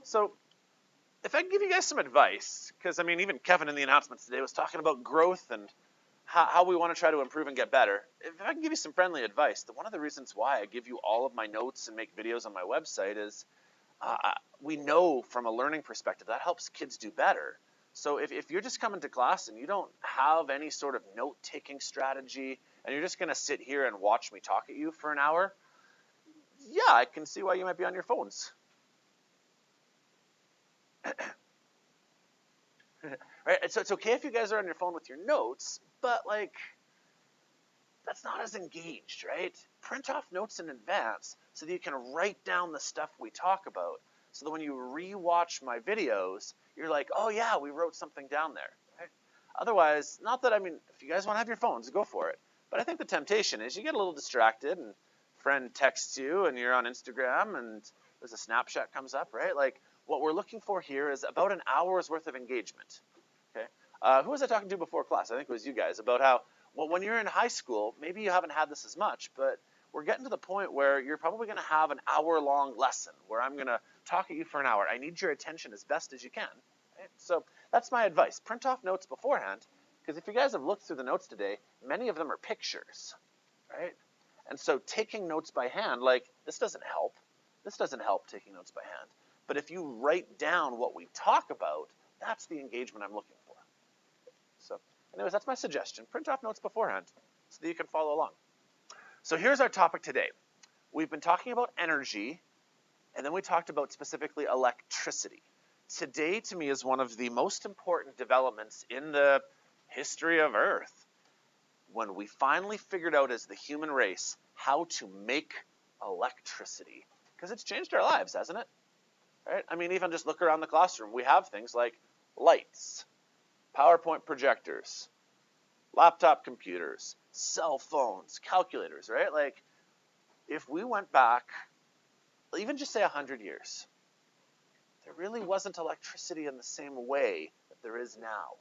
So if I can give you guys some advice, because I mean, even Kevin in the announcements today was talking about growth and how we want to try to improve and get better. If I can give you some friendly advice, one of the reasons why I give you all of my notes and make videos on my website is we know from a learning perspective that helps kids do better. So if you're just coming to class and you don't have any sort of note-taking strategy and you're just going to sit here and watch me talk at you for an hour, yeah, I can see why you might be on your phones. Right? So it's okay if you guys are on your phone with your notes, but like, that's not as engaged, right? Print off notes in advance so that you can write down the stuff we talk about. So that when you re-watch my videos, you're like, oh yeah, we wrote something down there, right? Otherwise, not that, I mean, if you guys want to have your phones, go for it. But I think the temptation is you get a little distracted and friend texts you and you're on Instagram and there's a Snapchat comes up, right? Like, what we're looking for here is about an hour's worth of engagement, okay? Who was I talking to before class? I think it was you guys, about how, well, when you're in high school, maybe you haven't had this as much, but we're getting to the point where you're probably going to have an hour-long lesson where I'm going to talk at you for an hour. I need your attention as best as you can. Right? So that's my advice. Print off notes beforehand, because if you guys have looked through the notes today, many of them are pictures, right? And so taking notes by hand, like, this doesn't help. This doesn't help, taking notes by hand. But if you write down what we talk about, that's the engagement I'm looking for. So anyways, that's my suggestion. Print off notes beforehand so that you can follow along. So here's our topic today. We've been talking about energy, and then we talked about specifically electricity. Today, to me, is one of the most important developments in the history of Earth, when we finally figured out as the human race how to make electricity. Because it's changed our lives, hasn't it? Right? I mean, even just look around the classroom. We have things like lights, PowerPoint projectors, laptop computers, cell phones, calculators, right? Like, if we went back, even just say 100 years, there really wasn't electricity in the same way that there is now,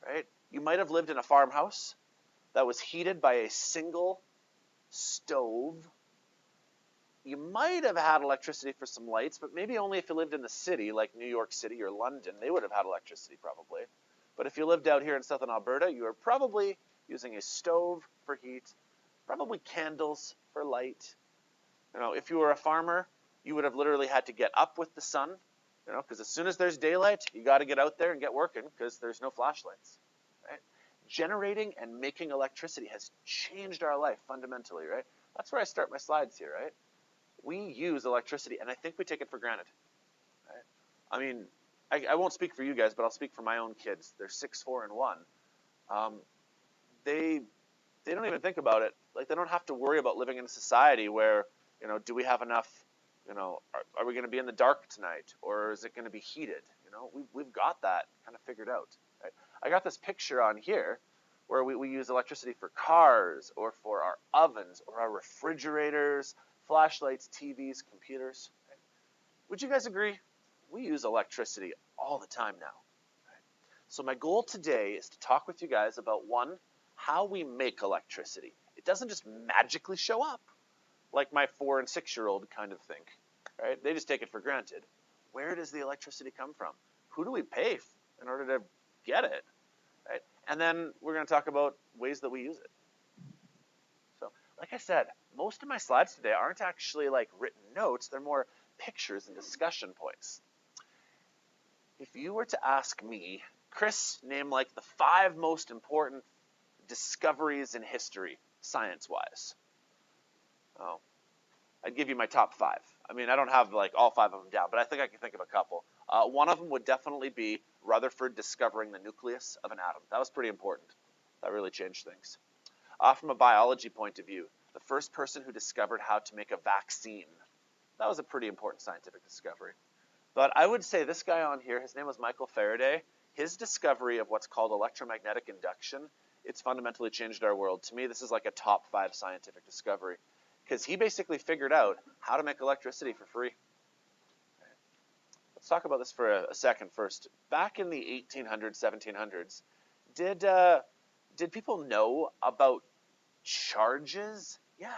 right? You might have lived in a farmhouse that was heated by a single stove. You might have had electricity for some lights, but maybe only if you lived in the city, like New York City or London, they would have had electricity probably. But if you lived out here in southern Alberta, you were probably using a stove for heat, probably candles for light. You know, if you were a farmer, you would have literally had to get up with the sun, you know, because as soon as there's daylight, you got to get out there and get working because there's no flashlights, right? Generating and making electricity has changed our life fundamentally, right? That's where I start my slides here, right? We use electricity, and I think we take it for granted, right? I mean, I won't speak for you guys, but I'll speak for my own kids. They're 6, 4, and 1. They don't even think about it. Like, they don't have to worry about living in a society where, you know, do we have enough, you know, are we going to be in the dark tonight, or is it going to be heated? You know, we've got that kind of figured out, right? I got this picture on here where we use electricity for cars or for our ovens or our refrigerators, flashlights, TVs, computers. Right? Would you guys agree? We use electricity all the time now. Right? So my goal today is to talk with you guys about, one, how we make electricity. It doesn't just magically show up like my 4- and 6-year-old kind of think. Right? They just take it for granted. Where does the electricity come from? Who do we pay in order to get it? Right? And then we're going to talk about ways that we use it. So, like I said, most of my slides today aren't actually like written notes. They're more pictures and discussion points. If you were to ask me, Chris, name like the 5 most important discoveries in history, science-wise. Oh, I'd give you my top 5. I mean, I don't have like all 5 of them down, but I think I can think of a couple. One of them would definitely be Rutherford discovering the nucleus of an atom. That was pretty important. That really changed things. From a biology point of view, the first person who discovered how to make a vaccine. That was a pretty important scientific discovery. But I would say this guy on here, his name was Michael Faraday. His discovery of what's called electromagnetic induction, it's fundamentally changed our world. To me, this is like a top 5 scientific discovery, because he basically figured out how to make electricity for free. Let's talk about this for a second first. Back in the 1800s, 1700s, did people know about charges? Yeah,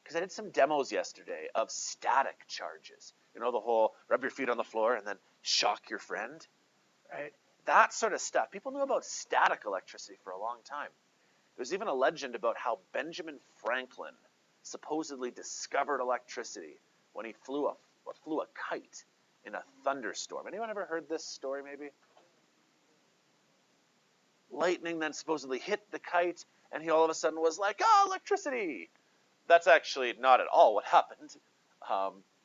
because I did some demos yesterday of static charges. You know, the whole rub your feet on the floor and then shock your friend, right? That sort of stuff. People knew about static electricity for a long time. There's even a legend about how Benjamin Franklin supposedly discovered electricity when he flew a kite in a thunderstorm. Anyone ever heard this story maybe? Lightning then supposedly hit the kite, and he all of a sudden was like, "Oh, electricity!" That's actually not at all what happened.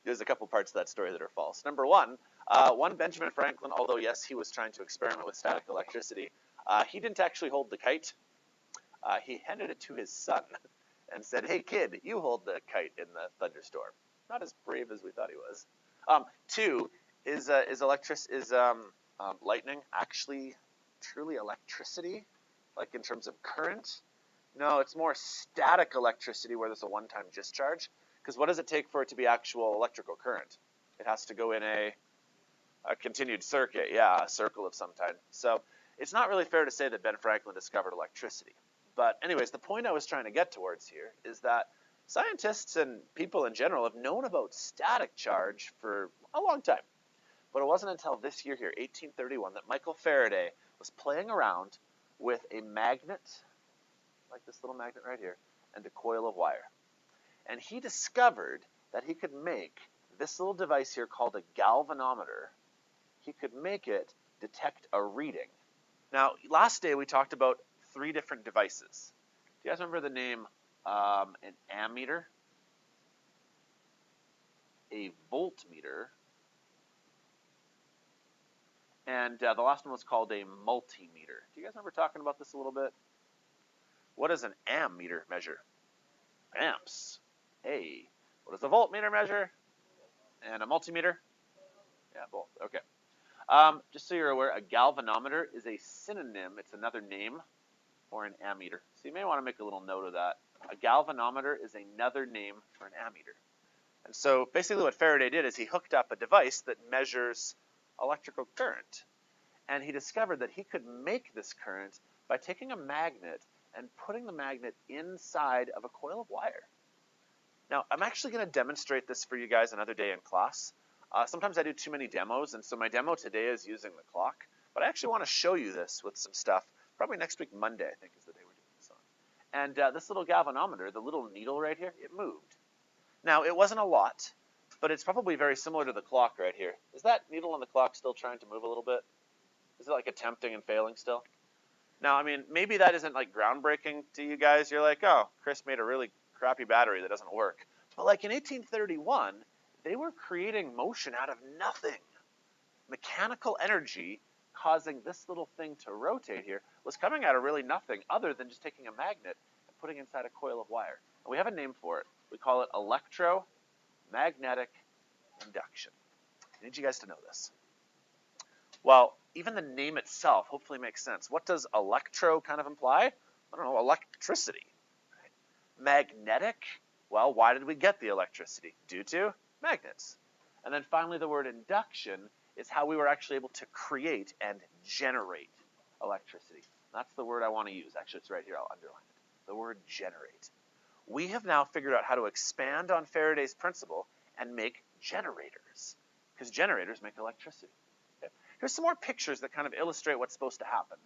There's a couple parts of that story that are false. Number one, Benjamin Franklin, although yes, he was trying to experiment with static electricity, he didn't actually hold the kite. He handed it to his son and said, "Hey kid, you hold the kite in the thunderstorm." Not as brave as we thought he was. Two, is lightning actually truly electricity, like in terms of current? No, it's more static electricity where there's a one-time discharge. Because what does it take for it to be actual electrical current? It has to go in a continued circuit, yeah, a circle of some kind. So it's not really fair to say that Ben Franklin discovered electricity. But anyways, the point I was trying to get towards here is that scientists and people in general have known about static charge for a long time. But it wasn't until this year here, 1831, that Michael Faraday was playing around with a magnet, like this little magnet right here, and a coil of wire. And he discovered that he could make this little device here called a galvanometer. He could make it detect a reading. Now, last day we talked about 3 different devices. Do you guys remember the name an ammeter, a voltmeter, and the last one was called a multimeter. Do you guys remember talking about this a little bit? What does an ammeter measure? Amps. Hey, what does a voltmeter measure? And a multimeter? Yeah, both. Okay. Just so you're aware, a galvanometer is a synonym. It's another name for an ammeter. So you may want to make a little note of that. A galvanometer is another name for an ammeter. And so basically what Faraday did is he hooked up a device that measures electrical current. And he discovered that he could make this current by taking a magnet and putting the magnet inside of a coil of wire. Now, I'm actually going to demonstrate this for you guys another day in class. Sometimes I do too many demos, and so my demo today is using the clock. But I actually want to show you this with some stuff. Probably next week, Monday, I think, is the day we're doing this on. And this little galvanometer, the little needle right here, it moved. Now, it wasn't a lot, but it's probably very similar to the clock right here. Is that needle on the clock still trying to move a little bit? Is it like attempting and failing still? Now, I mean, maybe that isn't like groundbreaking to you guys. You're like, oh, Chris made a really crappy battery that doesn't work. But like in 1831, they were creating motion out of nothing. Mechanical energy causing this little thing to rotate here was coming out of really nothing other than just taking a magnet and putting it inside a coil of wire. And we have a name for it. We call it electromagnetic induction. I need you guys to know this. Well, even the name itself hopefully makes sense. What does electro kind of imply? I don't know, electricity. Right? Magnetic? Well, why did we get the electricity? Due to magnets. And then finally the word induction is how we were actually able to create and generate electricity. That's the word I want to use. Actually, it's right here. I'll underline it. The word generate. We have now figured out how to expand on Faraday's principle and make generators, because generators make electricity. Okay? Here's some more pictures that kind of illustrate what's supposed to happen.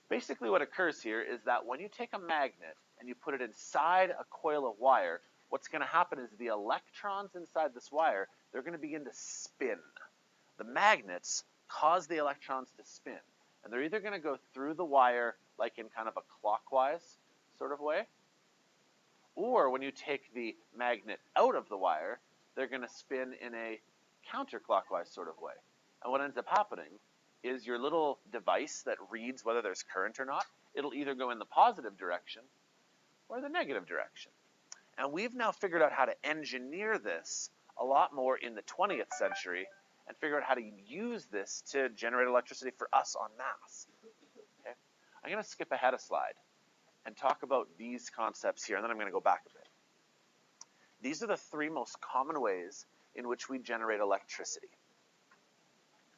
Basically what occurs here is that when you take a magnet and you put it inside a coil of wire, what's going to happen is the electrons inside this wire, they're going to begin to spin. The magnets cause the electrons to spin. And they're either going to go through the wire like in kind of a clockwise sort of way, or when you take the magnet out of the wire, they're going to spin in a counterclockwise sort of way. And what ends up happening is your little device that reads whether there's current or not, it'll either go in the positive direction or the negative direction. And we've now figured out how to engineer this a lot more in the 20th century and figure out how to use this to generate electricity for us en masse. Okay? I'm going to skip ahead a slide and talk about these concepts here, and then I'm going to go back a bit. These are the 3 most common ways in which we generate electricity.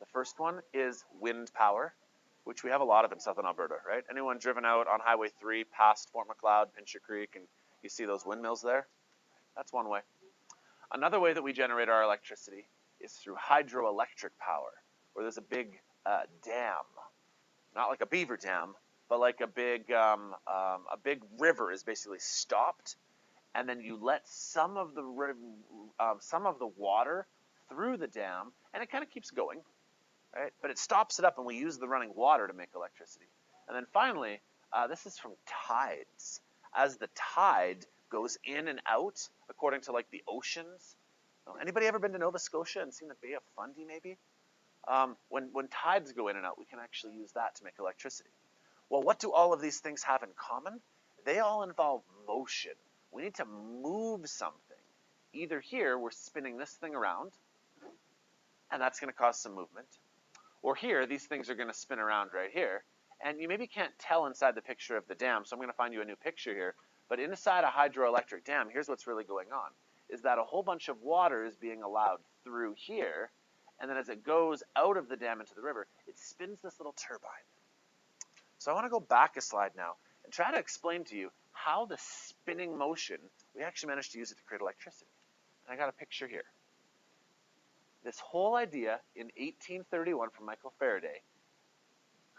The first one is wind power, which we have a lot of in southern Alberta, right? Anyone driven out on Highway 3 past Fort Macleod, Pincher Creek, and you see those windmills there? That's one way. Another way that we generate our electricity is through hydroelectric power, where there's a big dam, not like a beaver dam, but like a big river is basically stopped, and then you let some of the water through the dam, and it kind of keeps going, right? But it stops it up, and we use the running water to make electricity. And then finally, this is from tides. As the tide goes in and out, according to like the oceans. Anybody ever been to Nova Scotia and seen the Bay of Fundy maybe? When tides go in and out, we can actually use that to make electricity. Well, what do all of these things have in common? They all involve motion. We need to move something. Either here, we're spinning this thing around, and that's going to cause some movement. Or here, these things are going to spin around right here. And you maybe can't tell inside the picture of the dam, so I'm going to find you a new picture here. But inside a hydroelectric dam, here's what's really going on, is that a whole bunch of water is being allowed through here, and then as it goes out of the dam into the river, it spins this little turbine. So I want to go back a slide now and try to explain to you how the spinning motion, we actually managed to use it to create electricity. And I got a picture here. This whole idea in 1831 from Michael Faraday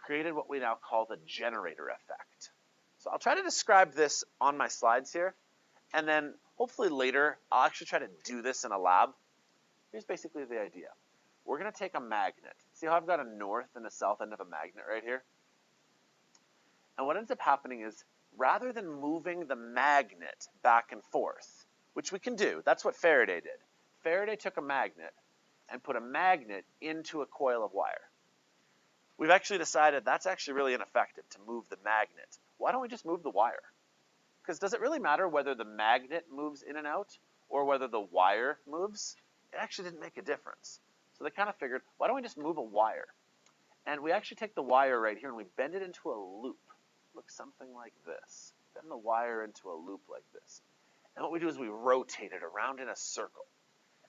created what we now call the generator effect. So I'll try to describe this on my slides here, and then hopefully later I'll actually try to do this in a lab. Here's basically the idea. We're going to take a magnet. See how I've got a north and a south end of a magnet right here? And what ends up happening is, rather than moving the magnet back and forth, which we can do, that's what Faraday did. Faraday took a magnet and put a magnet into a coil of wire. We've actually decided that's actually really ineffective to move the magnet. Why don't we just move the wire? Because does it really matter whether the magnet moves in and out or whether the wire moves? It actually didn't make a difference. So they kind of figured, why don't we just move a wire? And we actually take the wire right here and we bend it into a loop. Looks something like this. Bend the wire into a loop like this. And what we do is we rotate it around in a circle.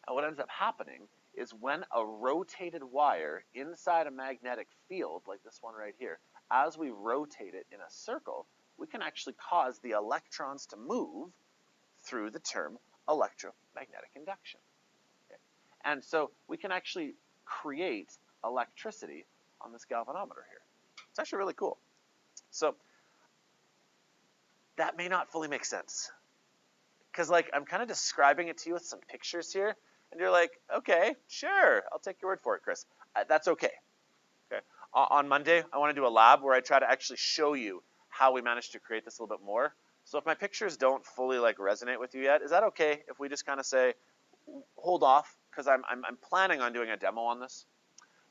And what ends up happening is when a rotated wire inside a magnetic field, like this one right here, as we rotate it in a circle, we can actually cause the electrons to move through the term electromagnetic induction. Okay? And so we can actually create electricity on this galvanometer here. It's actually really cool. So that may not fully make sense. Because like I'm kind of describing it to you with some pictures here, and you're like, okay, sure, I'll take your word for it, Chris. That's okay. Okay. On Monday, I want to do a lab where I try to actually show you how we managed to create this a little bit more. So if my pictures don't fully like resonate with you yet, is that okay if we just kind of say, hold off, because I'm planning on doing a demo on this.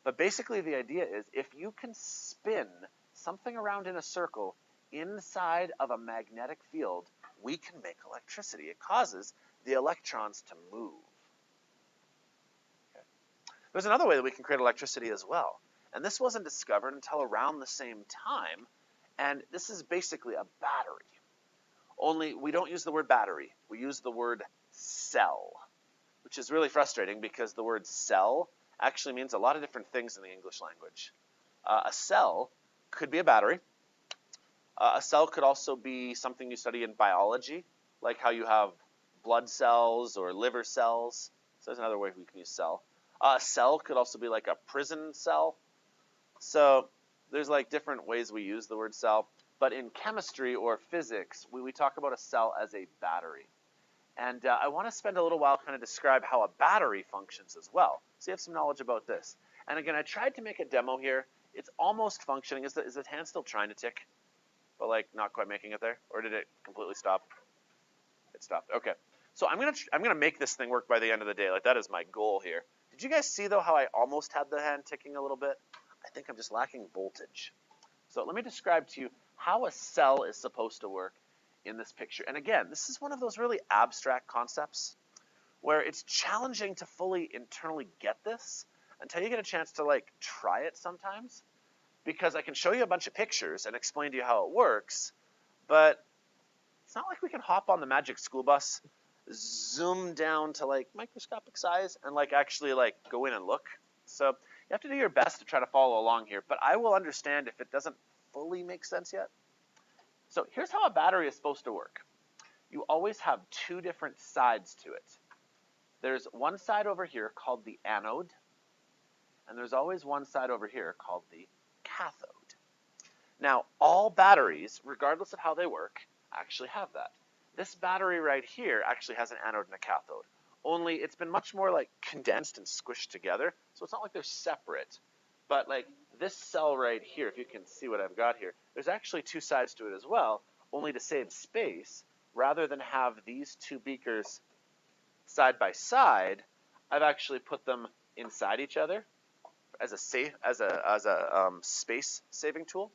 But basically the idea is if you can spin something around in a circle inside of a magnetic field, we can make electricity. It causes the electrons to move. Okay. There's another way that we can create electricity as well. And this wasn't discovered until around the same time. And this is basically a battery. Only we don't use the word battery. We use the word cell, which is really frustrating because the word cell actually means a lot of different things in the English language. A cell could be a battery. A cell could also be something you study in biology, like how you have blood cells or liver cells. So there's another way we can use cell. A cell could also be like a prison cell. So there's like different ways we use the word cell. But in chemistry or physics, we talk about a cell as a battery. And I want to spend a little while kind of describe how a battery functions as well. So you have some knowledge about this. And again, I tried to make a demo here. It's almost functioning. Is the hand still trying to tick? But like not quite making it there? Or did it completely stop? It stopped. Okay. So I'm gonna make this thing work by the end of the day. Like that is my goal here. Did you guys see though how I almost had the hand ticking a little bit? I think I'm just lacking voltage. So let me describe to you how a cell is supposed to work in this picture. And again, this is one of those really abstract concepts where it's challenging to fully internally get this until you get a chance to like try it sometimes. Because I can show you a bunch of pictures and explain to you how it works, but it's not like we can hop on the magic school bus, zoom down to like microscopic size, and like actually like go in and look. So you have to do your best to try to follow along here, but I will understand if it doesn't fully make sense yet. So here's how a battery is supposed to work. You always have two different sides to it. There's one side over here called the anode, and there's always one side over here called the cathode. Now, all batteries, regardless of how they work, actually have that. This battery right here actually has an anode and a cathode, only it's been much more like condensed and squished together, so it's not like they're separate. But like this cell right here, if you can see what I've got here, there's actually two sides to it as well, only to save space, rather than have these two beakers side by side, I've actually put them inside each other as a space saving tool.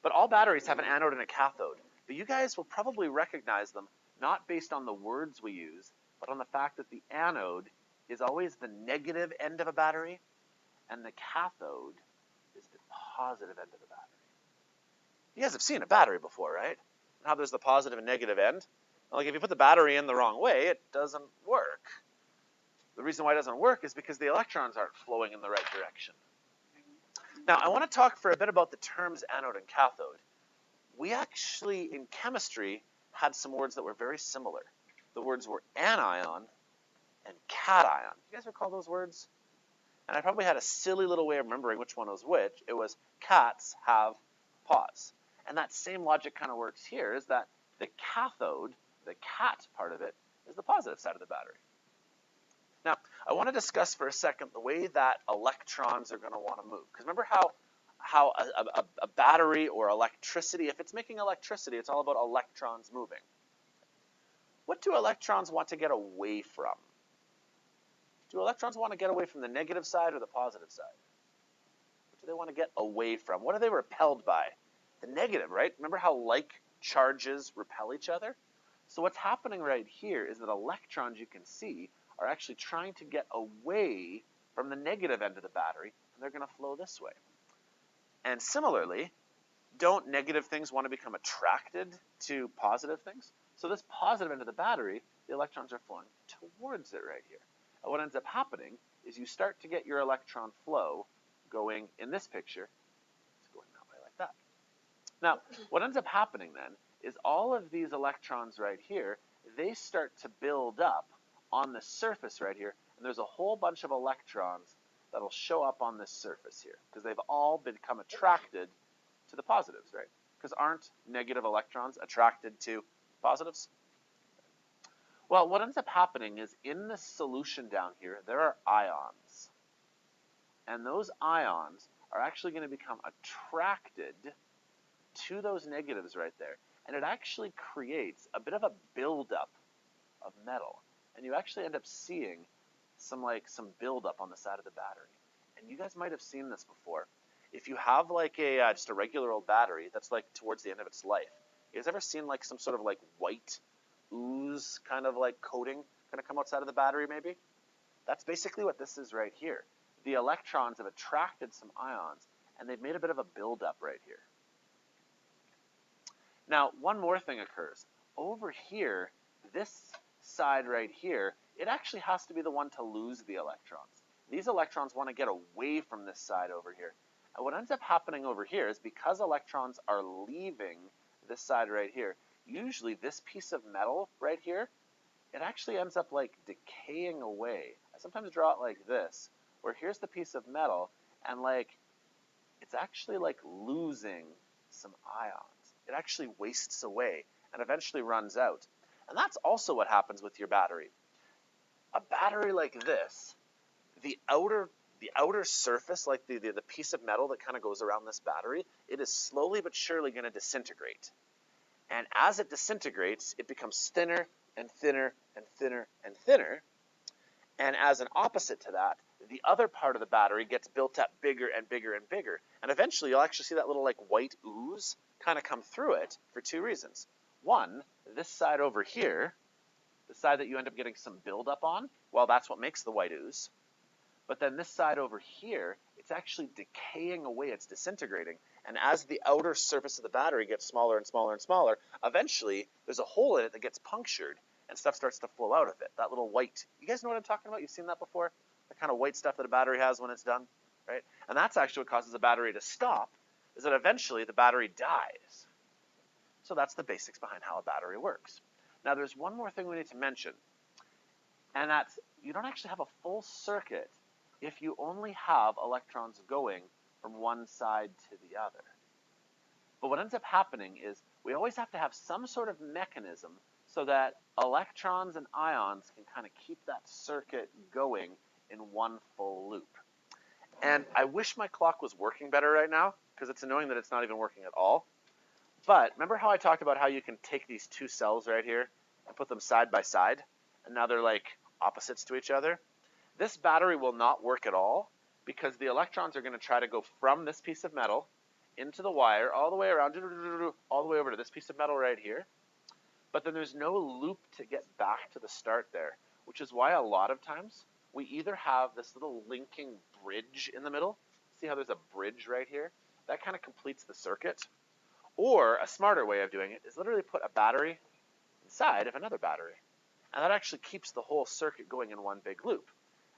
But all batteries have an anode and a cathode. But you guys will probably recognize them not based on the words we use, but on the fact that the anode is always the negative end of a battery, and the cathode is the positive end of the battery. You guys have seen a battery before, right? And how there's the positive and negative end. Like if you put the battery in the wrong way, it doesn't work. The reason why it doesn't work is because the electrons aren't flowing in the right direction. Now, I want to talk for a bit about the terms anode and cathode. We actually, in chemistry, had some words that were very similar. The words were anion and cation. You guys recall those words? And I probably had a silly little way of remembering which one was which. It was cats have paws. And that same logic kind of works here, is that the cathode, the cat part of it, is the positive side of the battery. Now, I want to discuss for a second the way that electrons are going to want to move. Because remember how a battery or electricity, if it's making electricity, it's all about electrons moving. What do electrons want to get away from? Do electrons want to get away from the negative side or the positive side? What do they want to get away from? What are they repelled by? The negative, right? Remember how like charges repel each other? So what's happening right here is that electrons, you can see, are actually trying to get away from the negative end of the battery, and they're going to flow this way. And similarly, don't negative things want to become attracted to positive things? So this positive end of the battery, the electrons are flowing towards it right here. And what ends up happening is you start to get your electron flow going in this picture. It's going that way like that. Now, what ends up happening then is all of these electrons right here, they start to build up on the surface right here, and there's a whole bunch of electrons that'll show up on this surface here, because they've all become attracted to the positives, right? Because aren't negative electrons attracted to positives? Well, what ends up happening is in the solution down here, there are ions. And those ions are actually going to become attracted to those negatives right there. And it actually creates a bit of a buildup of metal. And you actually end up seeing some buildup on the side of the battery. And you guys might have seen this before. If you have like just a regular old battery that's like towards the end of its life, you guys ever seen like some sort of like white ooze kind of like coating kind of come outside of the battery maybe? That's basically what this is right here. The electrons have attracted some ions, and they've made a bit of a buildup right here. Now, one more thing occurs. Over here, this side right here, it actually has to be the one to lose the electrons. These electrons want to get away from this side over here. And what ends up happening over here is because electrons are leaving this side right here, usually this piece of metal right here, it actually ends up like decaying away. I sometimes draw it like this, where here's the piece of metal, and like it's actually like losing some ions. It actually wastes away and eventually runs out. And that's also what happens with your battery. A battery like this, the outer surface, like the piece of metal that kind of goes around this battery, it is slowly but surely going to disintegrate. And as it disintegrates, it becomes thinner and thinner and thinner and thinner. And as an opposite to that, the other part of the battery gets built up bigger and bigger and bigger. And eventually you'll actually see that little like white ooze kind of come through it for two reasons. One, this side over here, the side that you end up getting some buildup on, well, that's what makes the white ooze. But then this side over here, it's actually decaying away, it's disintegrating. And as the outer surface of the battery gets smaller and smaller and smaller, eventually there's a hole in it that gets punctured and stuff starts to flow out of it. That little white, you guys know what I'm talking about? You've seen that before? The kind of white stuff that a battery has when it's done, right? And that's actually what causes the battery to stop, is that eventually the battery dies. So that's the basics behind how a battery works. Now there's one more thing we need to mention, and that's you don't actually have a full circuit if you only have electrons going from one side to the other. But what ends up happening is we always have to have some sort of mechanism so that electrons and ions can kind of keep that circuit going in one full loop. And I wish my clock was working better right now, because it's annoying that it's not even working at all. But remember how I talked about how you can take these two cells right here and put them side by side, and now they're like opposites to each other? This battery will not work at all, because the electrons are going to try to go from this piece of metal into the wire, all the way around, all the way over to this piece of metal right here. But then there's no loop to get back to the start there, which is why a lot of times we either have this little linking bridge in the middle. See how there's a bridge right here? That kind of completes the circuit. Or a smarter way of doing it is literally put a battery inside of another battery. And that actually keeps the whole circuit going in one big loop.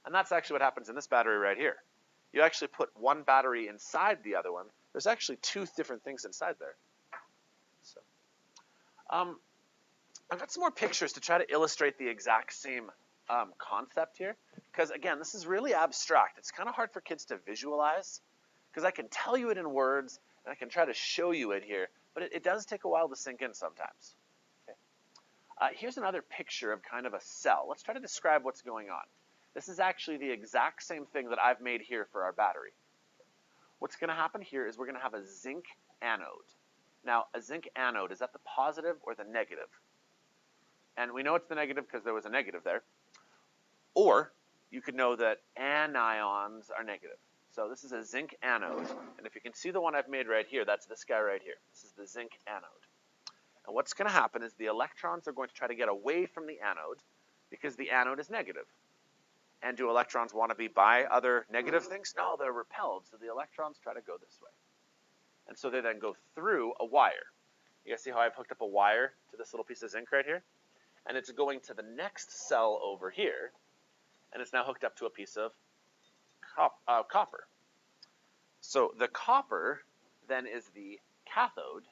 And that's actually what happens in this battery right here. You actually put one battery inside the other one. There's actually two different things inside there. So, I've got some more pictures to try to illustrate the exact same concept here. Because again, this is really abstract. It's kind of hard for kids to visualize, because I can tell you it in words, and I can try to show you it here, but it does take a while to sink in sometimes. Okay. Here's another picture of kind of a cell. Let's try to describe what's going on. This is actually the exact same thing that I've made here for our battery. What's going to happen here is we're going to have a zinc anode. Now, a zinc anode, is that the positive or the negative? And we know it's the negative because there was a negative there. Or you could know that anions are negative. So this is a zinc anode. And if you can see the one I've made right here, that's this guy right here. This is the zinc anode. And what's going to happen is the electrons are going to try to get away from the anode because the anode is negative. And do electrons want to be by other negative things? No, they're repelled. So the electrons try to go this way. And so they then go through a wire. You guys see how I've hooked up a wire to this little piece of zinc right here? And it's going to the next cell over here. And it's now hooked up to a piece of copper. So the copper then is the cathode,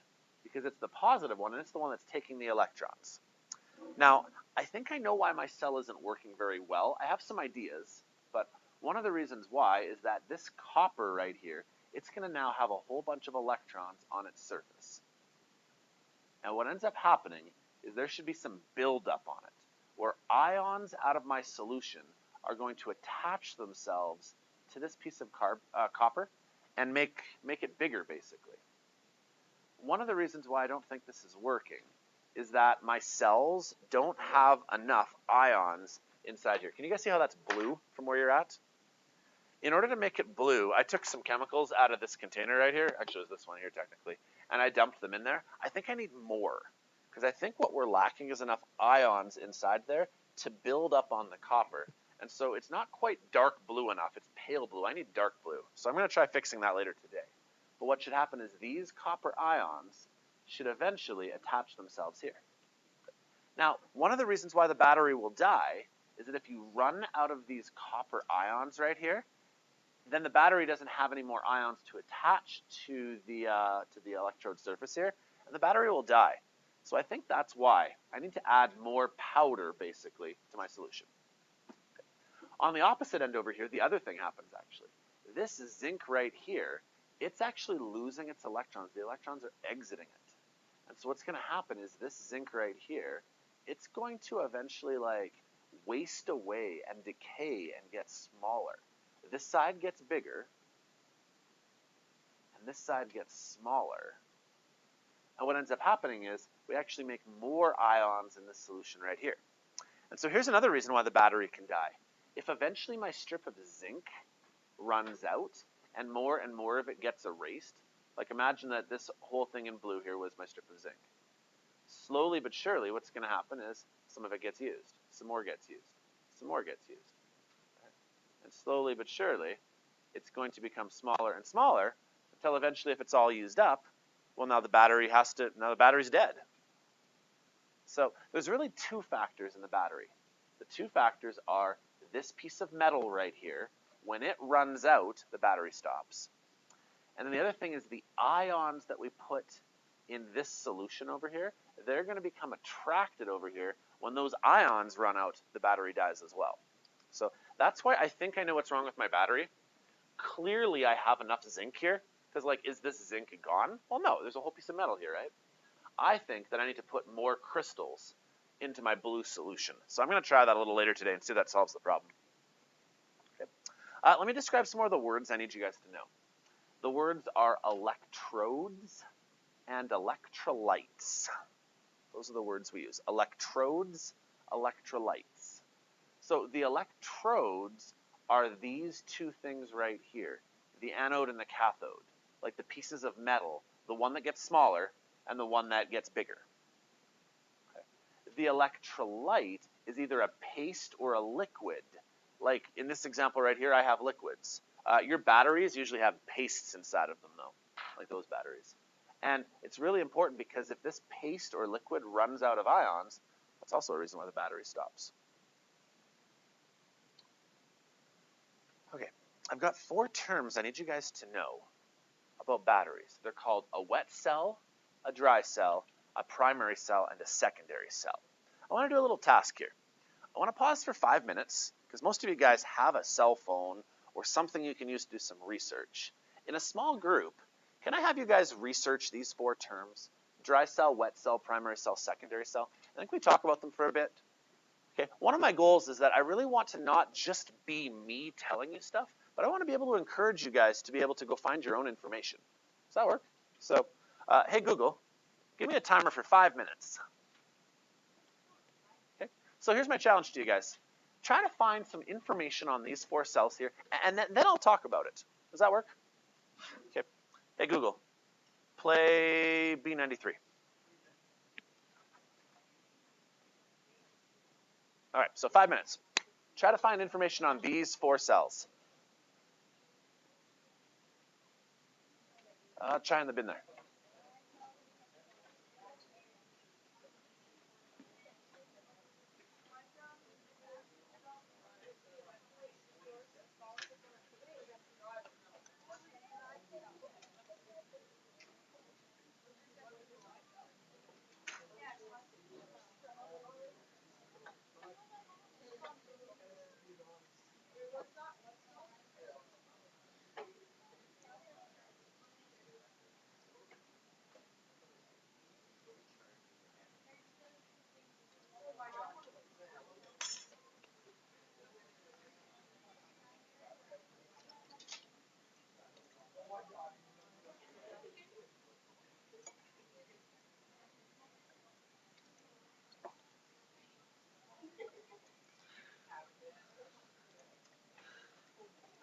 because it's the positive one, and it's the one that's taking the electrons. Now, I think I know why my cell isn't working very well. I have some ideas, but one of the reasons why is that this copper right here, it's going to now have a whole bunch of electrons on its surface. Now, what ends up happening is there should be some buildup on it, where ions out of my solution are going to attach themselves to this piece of copper and make it bigger, basically. One of the reasons why I don't think this is working is that my cells don't have enough ions inside here. Can you guys see how that's blue from where you're at? In order to make it blue, I took some chemicals out of this container right here. Actually, it was this one here technically. And I dumped them in there. I think I need more, because I think what we're lacking is enough ions inside there to build up on the copper. And so it's not quite dark blue enough. It's pale blue. I need dark blue. So I'm going to try fixing that later today. But what should happen is these copper ions should eventually attach themselves here. Now, one of the reasons why the battery will die is that if you run out of these copper ions right here, then the battery doesn't have any more ions to attach to the electrode surface here, and the battery will die. So I think that's why I need to add more powder, basically, to my solution. Okay. On the opposite end over here, the other thing happens, actually. This zinc right here, it's actually losing its electrons. The electrons are exiting it. And so what's going to happen is this zinc right here, it's going to eventually like waste away and decay and get smaller. This side gets bigger, and this side gets smaller. And what ends up happening is we actually make more ions in this solution right here. And so here's another reason why the battery can die. If eventually my strip of zinc runs out and more of it gets erased, like imagine that this whole thing in blue here was my strip of zinc. Slowly but surely what's going to happen is some of it gets used, some more gets used, some more gets used. And slowly but surely it's going to become smaller and smaller until eventually if it's all used up, well now the battery's dead. So there's really two factors in the battery. The two factors are this piece of metal right here. When it runs out, the battery stops. And then the other thing is the ions that we put in this solution over here, they're going to become attracted over here. When those ions run out, the battery dies as well. So that's why I think I know what's wrong with my battery. Clearly I have enough zinc here, because like, is this zinc gone? Well, no, there's a whole piece of metal here, right? I think that I need to put more crystals into my blue solution. So I'm going to try that a little later today and see if that solves the problem. Okay. Let me describe some more of the words I need you guys to know. The words are electrodes and electrolytes. Those are the words we use. Electrodes, electrolytes. So the electrodes are these two things right here, the anode and the cathode, like the pieces of metal, the one that gets smaller and the one that gets bigger. Okay. The electrolyte is either a paste or a liquid. Like in this example right here, I have liquids. Your batteries usually have pastes inside of them though, like those batteries. And it's really important because if this paste or liquid runs out of ions, that's also a reason why the battery stops. Okay, I've got 4 terms I need you guys to know about batteries. They're called a wet cell, a dry cell, a primary cell, and a secondary cell. I want to do a little task here. I want to pause for 5 minutes because most of you guys have a cell phone or something you can use to do some research. In a small group, can I have you guys research these 4 terms? Dry cell, wet cell, primary cell, secondary cell. I think we talk about them for a bit. Okay, one of my goals is that I really want to not just be me telling you stuff, but I want to be able to encourage you guys to be able to go find your own information. Does that work? So, hey Google, give me a timer for 5 minutes. Okay, so here's my challenge to you guys. Try to find some information on these 4 cells here, and then I'll talk about it. Does that work? Okay, hey Google, play B93. All right, so 5 minutes. Try to find information on these 4 cells. Try in the bin there.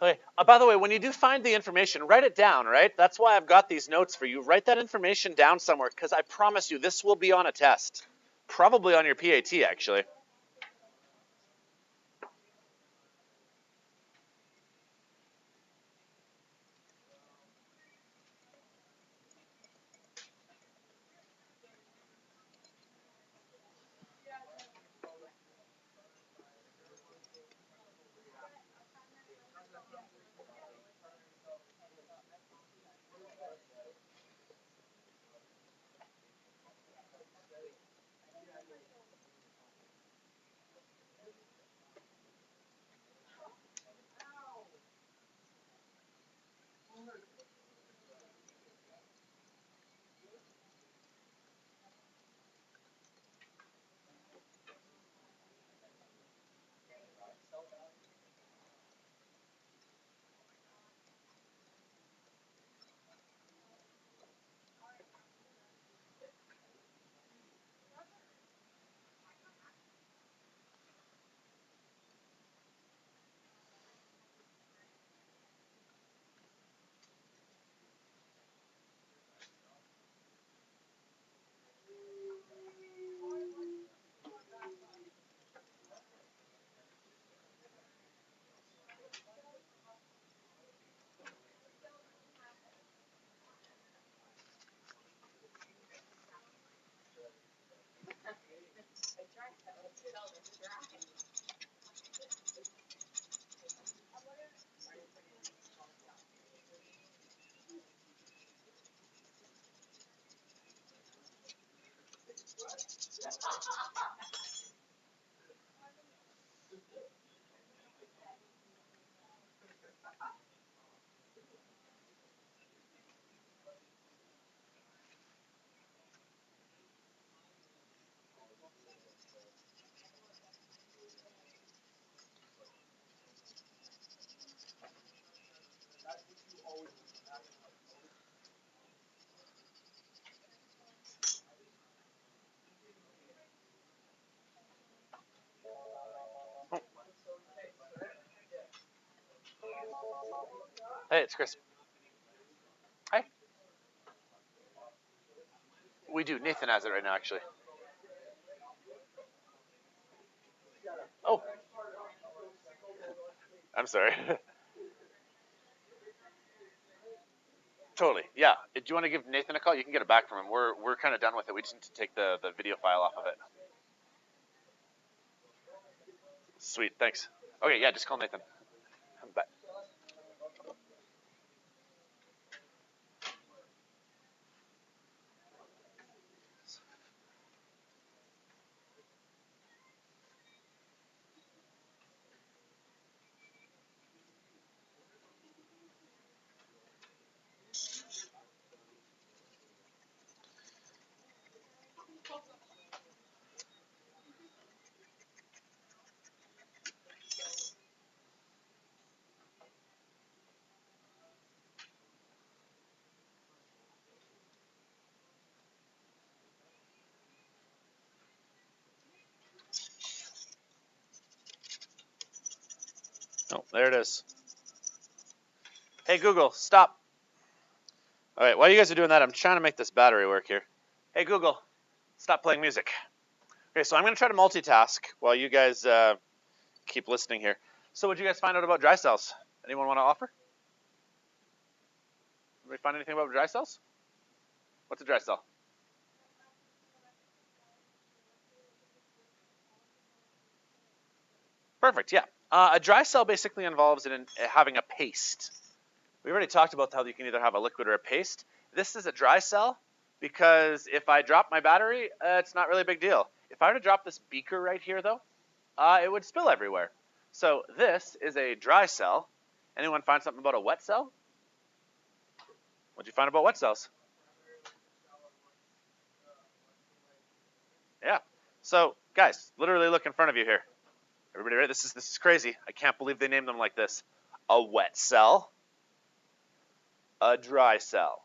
Okay. By the way, when you do find the information, write it down, right? That's why I've got these notes for you. Write that information down somewhere, because I promise you this will be on a test. Probably on your PAT, actually. Hey, it's Chris. Hi. We do. Nathan has it right now, actually. Oh, I'm sorry. Totally. Yeah. Do you want to give Nathan a call? You can get it back from him. We're kind of done with it. We just need to take the video file off of it. Sweet. Thanks. Okay. Yeah. Just call Nathan. Bye. Oh, there it is. Hey, Google, stop. All right. While you guys are doing that, I'm trying to make this battery work here. Hey, Google, stop playing music. Okay. So I'm going to try to multitask while you guys keep listening here. So what did you guys find out about dry cells? Anyone want to offer? Anybody find anything about dry cells? What's a dry cell? Perfect, yeah. A dry cell basically involves having a paste. We already talked about how you can either have a liquid or a paste. This is a dry cell because if I drop my battery, it's not really a big deal. If I were to drop this beaker right here, though, it would spill everywhere. So this is a dry cell. Anyone find something about a wet cell? What'd you find about wet cells? Yeah. So, guys, literally look in front of you here. Everybody ready? This is crazy. I can't believe they named them like this. A wet cell, a dry cell.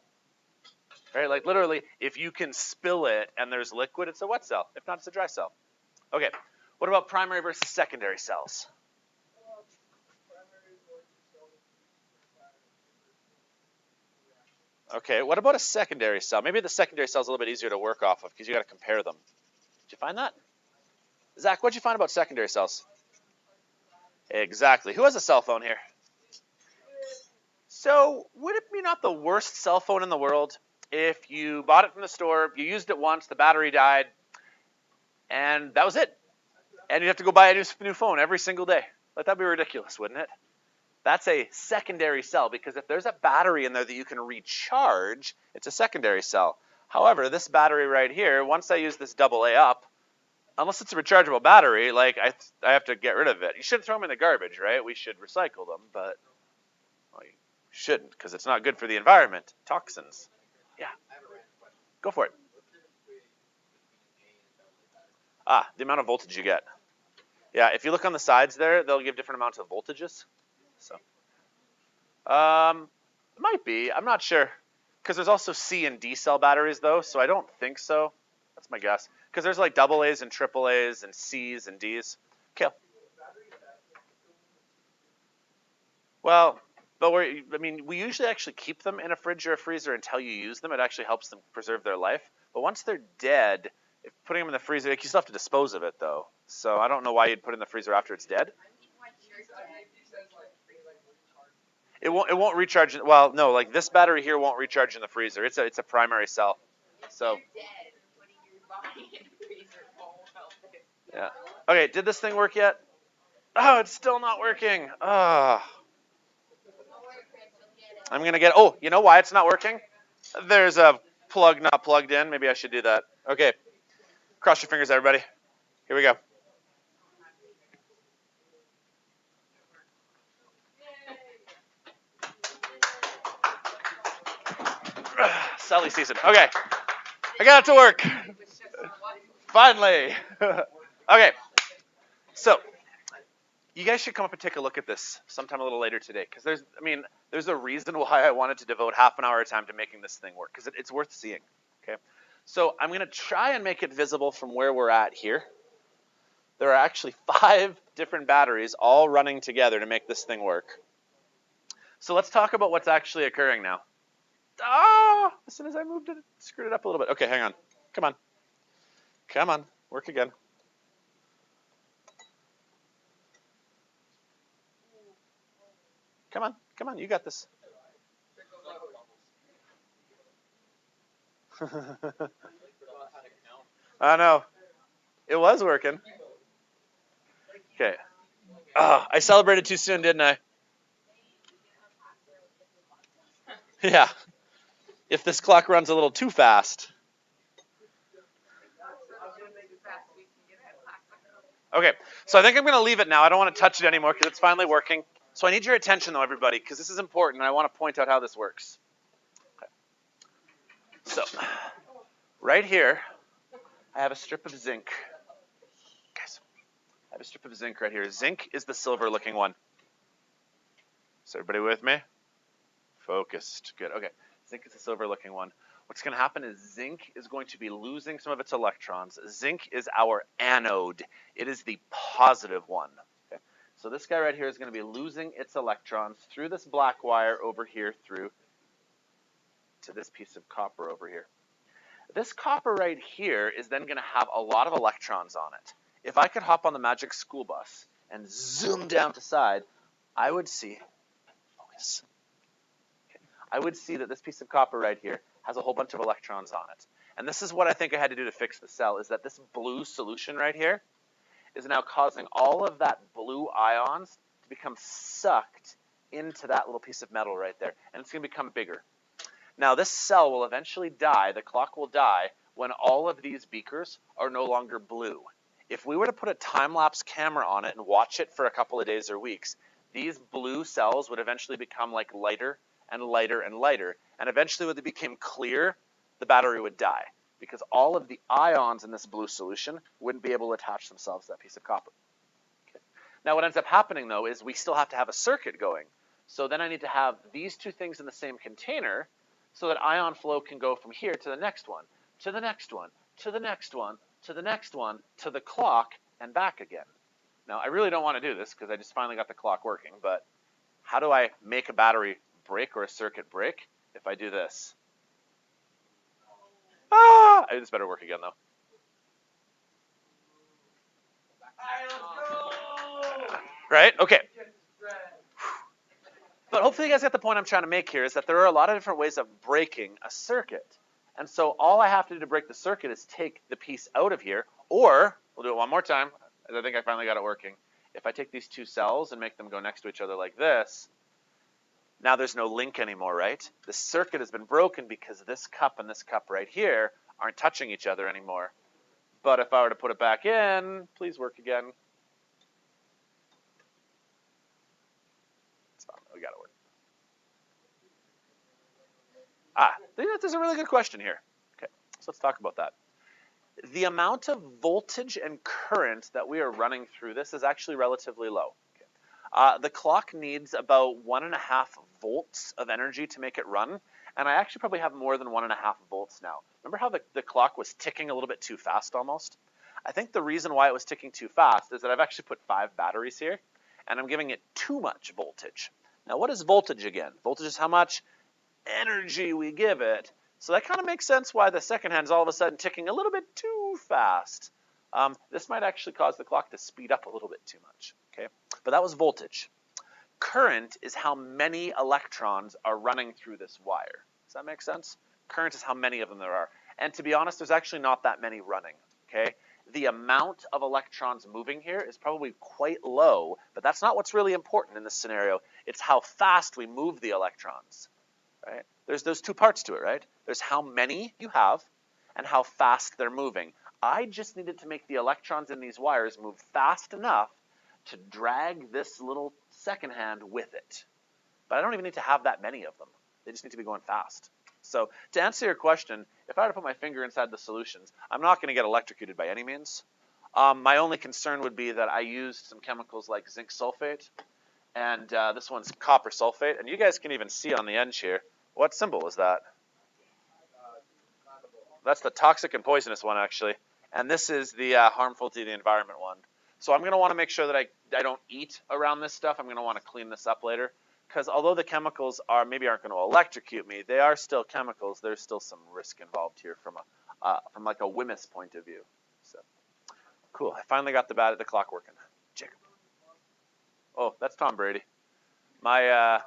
Right? Like literally, if you can spill it and there's liquid, it's a wet cell. If not, it's a dry cell. Okay. What about primary versus secondary cells? Okay. What about a secondary cell? Maybe the secondary cell is a little bit easier to work off of because you got to compare them. Did you find that? Zach, what'd you find about secondary cells? Exactly. Who has a cell phone here? So, would it be not the worst cell phone in the world if you bought it from the store, you used it once, the battery died, and that was it? And you'd have to go buy a new phone every single day. Like, that'd be ridiculous, wouldn't it? That's a secondary cell because if there's a battery in there that you can recharge, it's a secondary cell. However, this battery right here, once I use this AA up, unless it's a rechargeable battery, like I have to get rid of it. You shouldn't throw them in the garbage, right? We should recycle them, but well, you shouldn't because it's not good for the environment. Toxins. Yeah. Go for it. The amount of voltage you get. Yeah, if you look on the sides there, they'll give different amounts of voltages. So, it might be. I'm not sure. Because there's also C and D cell batteries, though, so I don't think so. That's my guess. Because there's like AA's and AAA's and C's and D's. Okay. Well, but we usually actually keep them in a fridge or a freezer until you use them. It actually helps them preserve their life. But once they're dead, if putting them in the freezer, like, you still have to dispose of it, though. So I don't know why you'd put it in the freezer after it's dead. It won't recharge. Well, no, like this battery here won't recharge in the freezer. It's a primary cell. So yeah. Okay, did this thing work yet? Oh, it's still not working. Oh. I'm gonna get. Oh, you know why it's not working? There's a plug not plugged in. Maybe I should do that. Okay. Cross your fingers, everybody. Here we go. Sally season. Okay. I got it to work. Finally. Okay. So, you guys should come up and take a look at this sometime a little later today, because there's a reason why I wanted to devote half an hour of time to making this thing work, because it's worth seeing. Okay. So I'm going to try and make it visible from where we're at here. There are actually 5 different batteries all running together to make this thing work. So let's talk about what's actually occurring now. Ah! As soon as I moved it, screwed it up a little bit. Okay, hang on. Come on. Come on. Work again. Come on. Come on. You got this. I know. It was working. Okay. Oh, I celebrated too soon, didn't I? Yeah. If this clock runs a little too fast. Okay, so I think I'm going to leave it now. I don't want to touch it anymore because it's finally working. So I need your attention, though, everybody, because this is important, and I want to point out how this works. Okay. So, right here, I have a strip of zinc. Guys, I have a strip of zinc right here. Zinc is the silver-looking one. Is everybody with me? Focused. Good. Okay. Zinc is the silver-looking one. What's going to happen is zinc is going to be losing some of its electrons. Zinc is our anode. It is the positive one. Okay. So this guy right here is going to be losing its electrons through this black wire over here through to this piece of copper over here. This copper right here is then going to have a lot of electrons on it. If I could hop on the magic school bus and zoom down to side, I would see, focus. Okay. I would see that this piece of copper right here has a whole bunch of electrons on it. And this is what I think I had to do to fix the cell, is that this blue solution right here is now causing all of that blue ions to become sucked into that little piece of metal right there. And it's going to become bigger. Now this cell will eventually die, the clock will die, when all of these beakers are no longer blue. If we were to put a time-lapse camera on it and watch it for a couple of days or weeks, these blue cells would eventually become like lighter and lighter and lighter. And eventually when they became clear, the battery would die because all of the ions in this blue solution wouldn't be able to attach themselves to that piece of copper. Okay. Now what ends up happening though is we still have to have a circuit going. So then I need to have these two things in the same container so that ion flow can go from here to the next one, to the next one, to the next one, to the next one, to the clock, and back again. Now I really don't want to do this because I just finally got the clock working, but how do I make a battery break or a circuit break if I do this? Ah! This better work again though. Right? Okay. But hopefully you guys get the point I'm trying to make here, is that there are a lot of different ways of breaking a circuit. And so all I have to do to break the circuit is take the piece out of here, or we'll do it one more time. I think I finally got it working. If I take these two cells and make them go next to each other like this, now there's no link anymore, right? The circuit has been broken because this cup and this cup right here aren't touching each other anymore. But if I were to put it back in, please work again. It's fine. We got it working. There's a really good question here. Okay, so let's talk about that. The amount of voltage and current that we are running through this is actually relatively low. Okay. The clock needs about 1.5 volts of energy to make it run, and I actually probably have more than 1.5 volts now. Remember how the clock was ticking a little bit too fast almost? I think the reason why it was ticking too fast is that I've actually put 5 batteries here, and I'm giving it too much voltage. Now what is voltage again? Voltage is how much energy we give it. So that kind of makes sense why the second hand is all of a sudden ticking a little bit too fast. This might actually cause the clock to speed up a little bit too much. Okay, but that was voltage. Current is how many electrons are running through this wire. Does that make sense? Current is how many of them there are. And to be honest, there's actually not that many running. Okay, the amount of electrons moving here is probably quite low, but that's not what's really important in this scenario. It's how fast we move the electrons. Right? There's those two parts to it, right? There's how many you have and how fast they're moving. I just needed to make the electrons in these wires move fast enough to drag this little second hand with it. But I don't even need to have that many of them. They just need to be going fast. So to answer your question, if I were to put my finger inside the solutions, I'm not going to get electrocuted by any means. My only concern would be that I used some chemicals like zinc sulfate, and this one's copper sulfate. And you guys can even see on the edge here, what symbol is that? That's the toxic and poisonous one, actually. And this is the harmful to the environment one. So I'm going to want to make sure that I don't eat around this stuff. I'm going to want to clean this up later. because although the chemicals aren't going to electrocute me, they are still chemicals. There's still some risk involved here from like a Wemyss point of view. So cool. I finally got the clock working. Jacob. Oh, that's Tom Brady. No.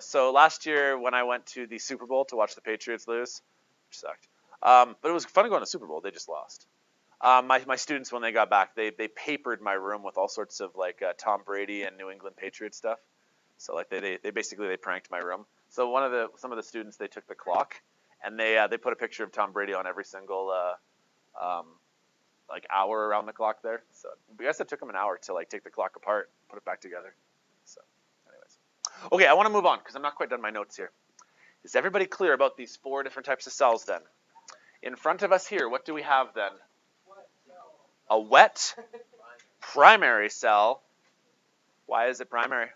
So last year when I went to the Super Bowl to watch the Patriots lose, which sucked. But it was fun to go to the Super Bowl. They just lost. My students, when they got back, they papered my room with all sorts of like Tom Brady and New England Patriots stuff. So like they basically pranked my room. So some of the students, they took the clock and they put a picture of Tom Brady on every single like hour around the clock there. So I guess it took them an hour to like take the clock apart, put it back together. So anyways, okay, I want to move on because I'm not quite done my notes here. Is everybody clear about these 4 different types of cells then? In front of us here, what do we have then? A wet primary cell. Why is it primary?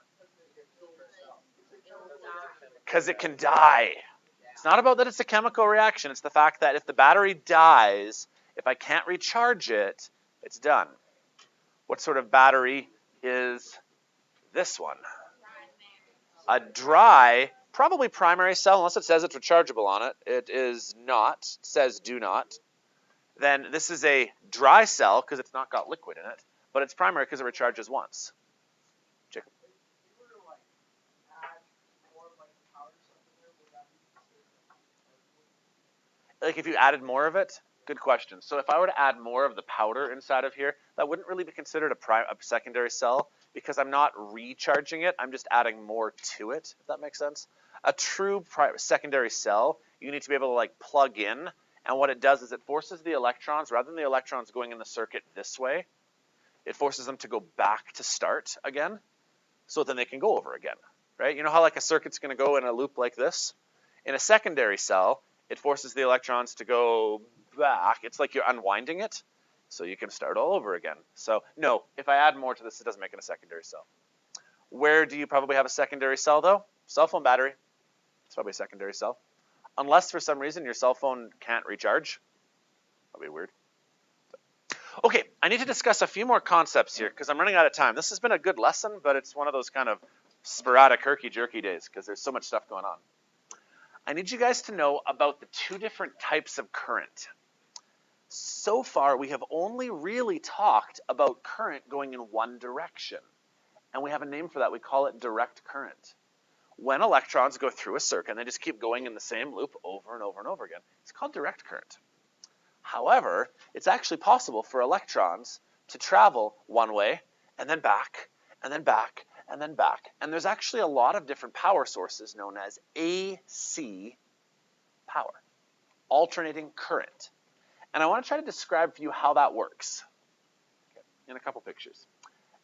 Because it can die. It's not about that it's a chemical reaction. It's the fact that if the battery dies, if I can't recharge it, it's done. What sort of battery is this one? A dry, probably primary cell, unless it says it's rechargeable on it. It is not. It says do not. Then this is a dry cell because it's not got liquid in it, but it's primary because it recharges once. Jacob. Like if you added more of it? Good question. So if I were to add more of the powder inside of here, that wouldn't really be considered a secondary cell because I'm not recharging it. I'm just adding more to it, if that makes sense. A true secondary cell, you need to be able to like plug in. And what it does is it forces the electrons, rather than the electrons going in the circuit this way, it forces them to go back to start again, so then they can go over again, right? You know how like a circuit's going to go in a loop like this? In a secondary cell, it forces the electrons to go back. It's like you're unwinding it, so you can start all over again. So no, if I add more to this, it doesn't make it a secondary cell. Where do you probably have a secondary cell, though? Cell phone battery. It's probably a secondary cell. Unless for some reason your cell phone can't recharge. That'd be weird. Okay, I need to discuss a few more concepts here because I'm running out of time. This has been a good lesson, but it's one of those kind of sporadic herky-jerky days because there's so much stuff going on. I need you guys to know about the 2 different types of current. So far, we have only really talked about current going in one direction. And we have a name for that. We call it direct current. When electrons go through a circuit and they just keep going in the same loop over and over and over again, it's called direct current. However, it's actually possible for electrons to travel one way and then back and then back and then back. And there's actually a lot of different power sources known as AC power, alternating current. And I want to try to describe for you how that works in a couple pictures.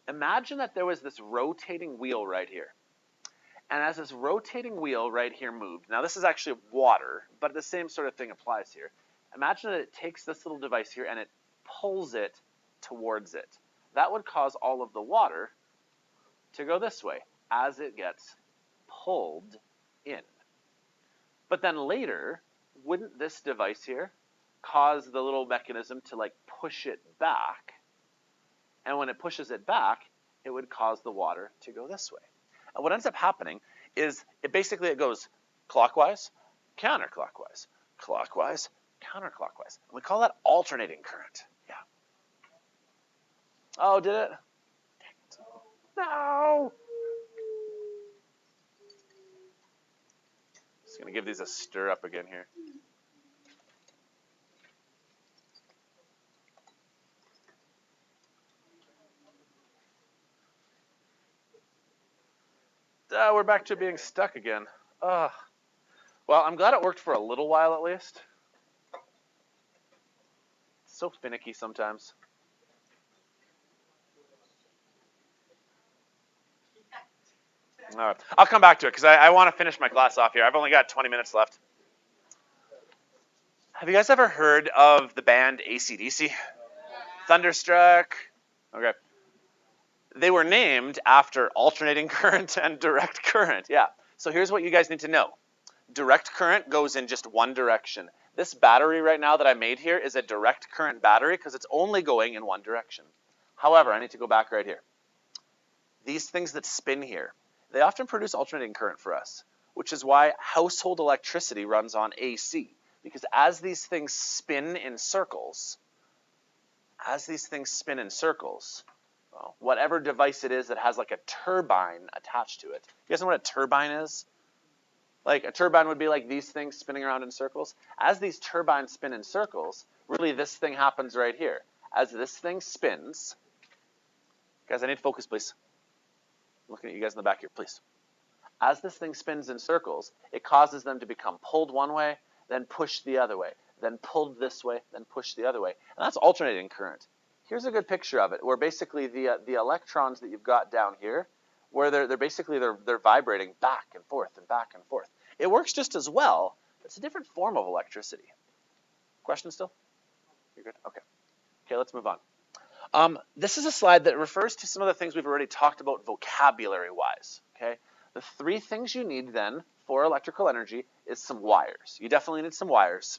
Imagine that there was this rotating wheel right here. And as this rotating wheel right here moved, now this is actually water, but the same sort of thing applies here. Imagine that it takes this little device here and it pulls it towards it. That would cause all of the water to go this way as it gets pulled in. But then later, wouldn't this device here cause the little mechanism to like push it back? And when it pushes it back, it would cause the water to go this way. And what ends up happening is it goes clockwise, counterclockwise, clockwise, counterclockwise. And we call that alternating current. Yeah. Oh, did it? No! Just going to give these a stir up again here. We're back to being stuck again. Well, I'm glad it worked for a little while at least. It's so finicky sometimes. All right. I'll come back to it because I want to finish my class off here. I've only got 20 minutes left. Have you guys ever heard of the band AC/DC? Thunderstruck? Okay. They were named after alternating current and direct current. Yeah. So here's what you guys need to know. Direct current goes in just one direction. This battery right now that I made here is a direct current battery because it's only going in one direction. However, I need to go back right here. These things that spin here, they often produce alternating current for us, which is why household electricity runs on AC. Because as these things spin in circles, well, whatever device it is that has like a turbine attached to it. You guys know what a turbine is? Like a turbine would be like these things spinning around in circles. As these turbines spin in circles, really this thing happens right here. As this thing spins, guys, I need focus, please. I'm looking at you guys in the back here, please. As this thing spins in circles, it causes them to become pulled one way, then pushed the other way, then pulled this way, then pushed the other way. And that's alternating current. Here's a good picture of it, where basically the electrons that you've got down here, where they're vibrating back and forth and back and forth. It works just as well. It's a different form of electricity. Question still? You're good? Okay. Okay, let's move on. This is a slide that refers to some of the things we've already talked about vocabulary-wise. Okay? The three things you need then for electrical energy is some wires. You definitely need some wires.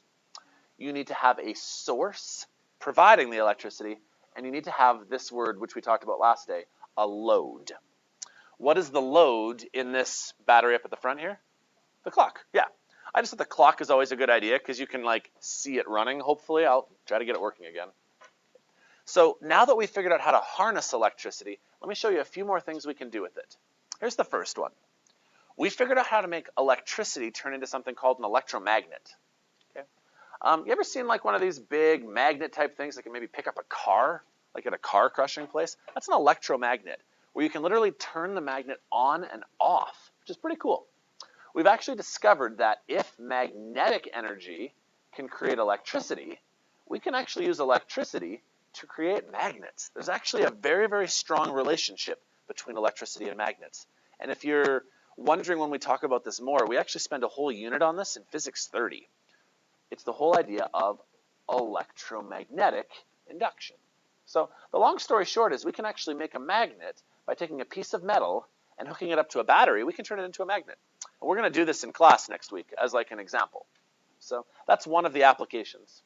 You need to have a source providing the electricity, and you need to have this word, which we talked about last day, a load. What is the load in this battery up at the front here? The clock, yeah. I just thought the clock is always a good idea because you can like see it running, hopefully. I'll try to get it working again. So now that we've figured out how to harness electricity, let me show you a few more things we can do with it. Here's the first one. We figured out how to make electricity turn into something called an electromagnet. Okay? You ever seen like one of these big magnet type things that can maybe pick up a car, like at a car crushing place? That's an electromagnet, where you can literally turn the magnet on and off, which is pretty cool. We've actually discovered that if magnetic energy can create electricity, we can actually use electricity to create magnets. There's actually a very, very strong relationship between electricity and magnets. And if you're wondering when we talk about this more, we actually spend a whole unit on this in Physics 30. It's the whole idea of electromagnetic induction. So the long story short is we can actually make a magnet by taking a piece of metal and hooking it up to a battery. We can turn it into a magnet. And we're going to do this in class next week as like an example. So that's one of the applications.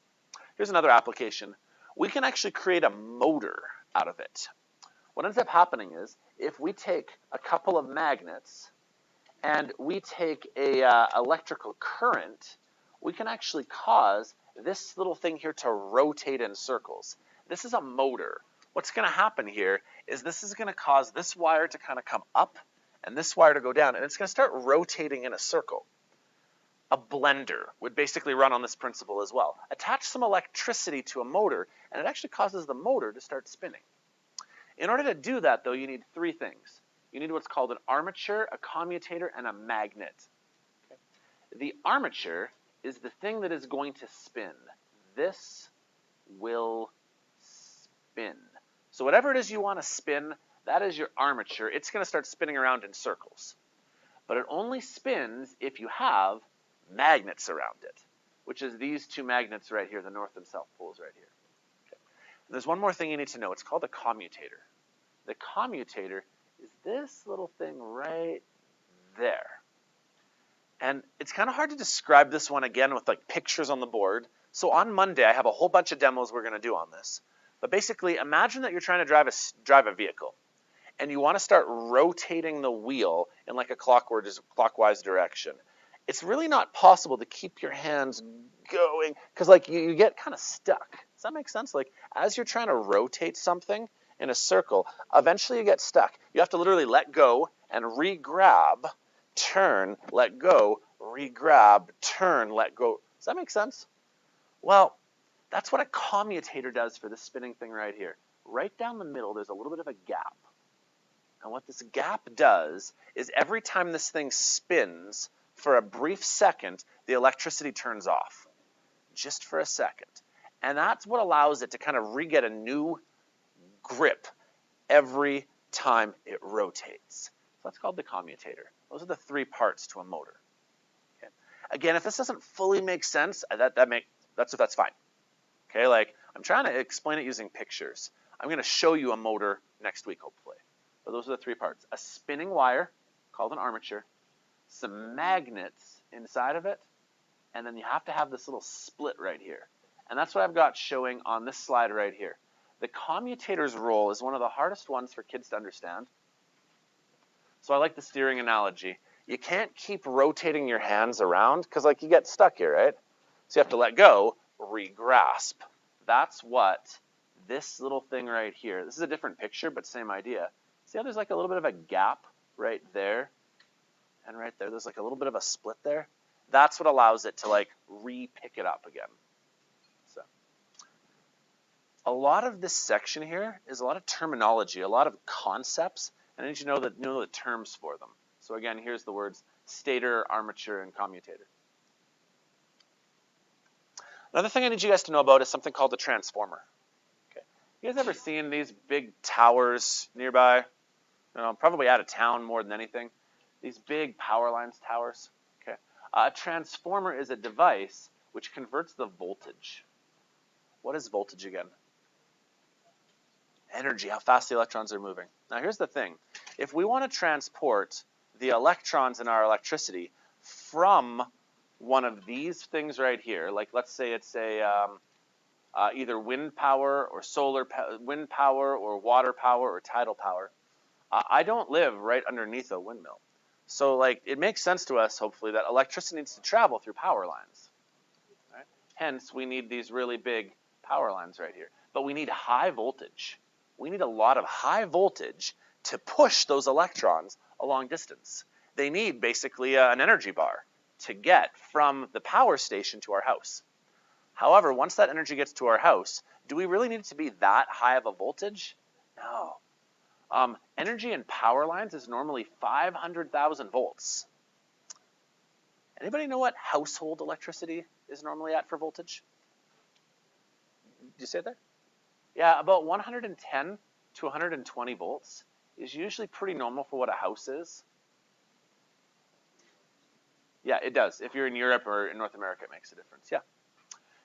Here's another application. We can actually create a motor out of it. What ends up happening is if we take a couple of magnets and we take a electrical current, we can actually cause this little thing here to rotate in circles. This is a motor. What's going to happen here is this is going to cause this wire to kind of come up and this wire to go down, and it's going to start rotating in a circle. A blender would basically run on this principle as well. Attach some electricity to a motor, and it actually causes the motor to start spinning. In order to do that, though, you need three things. You need what's called an armature, a commutator, and a magnet. Okay. The armature is the thing that is going to spin. This will spin. So whatever it is you want to spin, that is your armature. It's going to start spinning around in circles. But it only spins if you have magnets around it, which is these two magnets right here, the north and south poles right here. Okay. And there's one more thing you need to know. It's called a commutator. The commutator is this little thing right there. And it's kind of hard to describe this one again with like pictures on the board. So on Monday, I have a whole bunch of demos we're going to do on this. But basically, imagine that you're trying to drive a vehicle, and you want to start rotating the wheel in like a clockwise direction. It's really not possible to keep your hands going because like you get kind of stuck. Does that make sense? Like as you're trying to rotate something in a circle, eventually you get stuck. You have to literally let go and re-grab, turn, let go, re-grab, turn, let go. Does that make sense? Well, that's what a commutator does for this spinning thing right here. Right down the middle, there's a little bit of a gap. And what this gap does is every time this thing spins, for a brief second, the electricity turns off. Just for a second. And that's what allows it to kind of re-get a new grip every time it rotates. So that's called the commutator. Those are the three parts to a motor. Okay. Again, if this doesn't fully make sense, that's fine. Okay, like I'm trying to explain it using pictures. I'm going to show you a motor next week, hopefully. But those are the three parts. A spinning wire called an armature, some magnets inside of it, and then you have to have this little split right here. And that's what I've got showing on this slide right here. The commutator's role is one of the hardest ones for kids to understand. So I like the steering analogy. You can't keep rotating your hands around because like you get stuck here, right? So you have to let go, re-grasp. That's what this little thing right here, this is a different picture, but same idea. See how there's like a little bit of a gap right there and right there? There's like a little bit of a split there. That's what allows it to like re-pick it up again. So a lot of this section here is a lot of terminology, a lot of concepts, and I need you to know the terms for them. So again, here's the words stator, armature, and commutator. Another thing I need you guys to know about is something called a transformer. Okay. You guys ever seen these big towers nearby? You know, probably out of town more than anything. These big power lines towers. Okay. A transformer is a device which converts the voltage. What is voltage again? Energy, how fast the electrons are moving. Now here's the thing. If we want to transport the electrons in our electricity from one of these things right here, like let's say it's a either wind power or wind power or water power or tidal power. I don't live right underneath a windmill. So like it makes sense to us, hopefully, that electricity needs to travel through power lines. Right? Hence, we need these really big power lines right here. But we need high voltage. We need a lot of high voltage to push those electrons a long distance. They need basically an energy bar to get from the power station to our house. However, once that energy gets to our house, do we really need it to be that high of a voltage? No. Energy in power lines is normally 500,000 volts. Anybody know what household electricity is normally at for voltage? Did you say that? Yeah, about 110 to 120 volts is usually pretty normal for what a house is. Yeah, it does. If you're in Europe or in North America, it makes a difference. Yeah.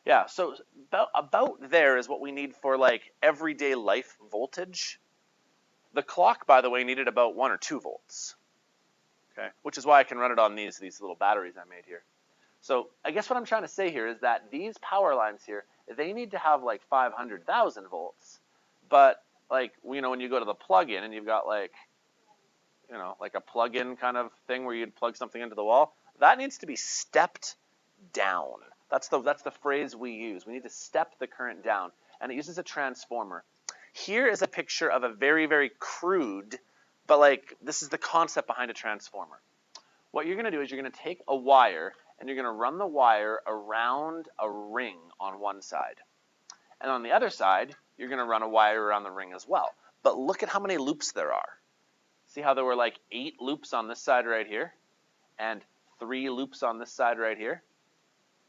Yeah, so about there is what we need for like everyday life voltage. The clock, by the way, needed about 1 or 2 volts. Okay, which is why I can run it on these little batteries I made here. So I guess what I'm trying to say here is that these power lines here, they need to have like 500,000 volts. But like, you know, when you go to the plug-in and you've got like, you know, like a plug-in kind of thing where you'd plug something into the wall, that needs to be stepped down. That's the phrase we use. We need to step the current down, and it uses a transformer. Here is a picture of a very, very crude, but like this is the concept behind a transformer. What you're going to do is you're going to take a wire and you're going to run the wire around a ring on one side. And on the other side, you're going to run a wire around the ring as well. But look at how many loops there are. See how there were like 8 loops on this side right here and 3 loops on this side right here?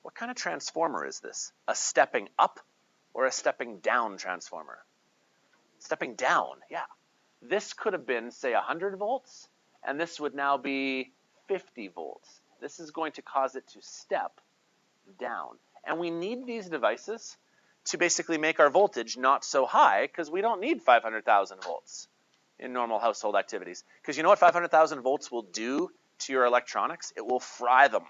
What kind of transformer is this? A stepping up or a stepping down transformer? Stepping down, yeah. This could have been, say, 100 volts, and this would now be 50 volts. This is going to cause it to step down. And we need these devices to basically make our voltage not so high because we don't need 500,000 volts in normal household activities. Because you know what 500,000 volts will do to your electronics? It will fry them.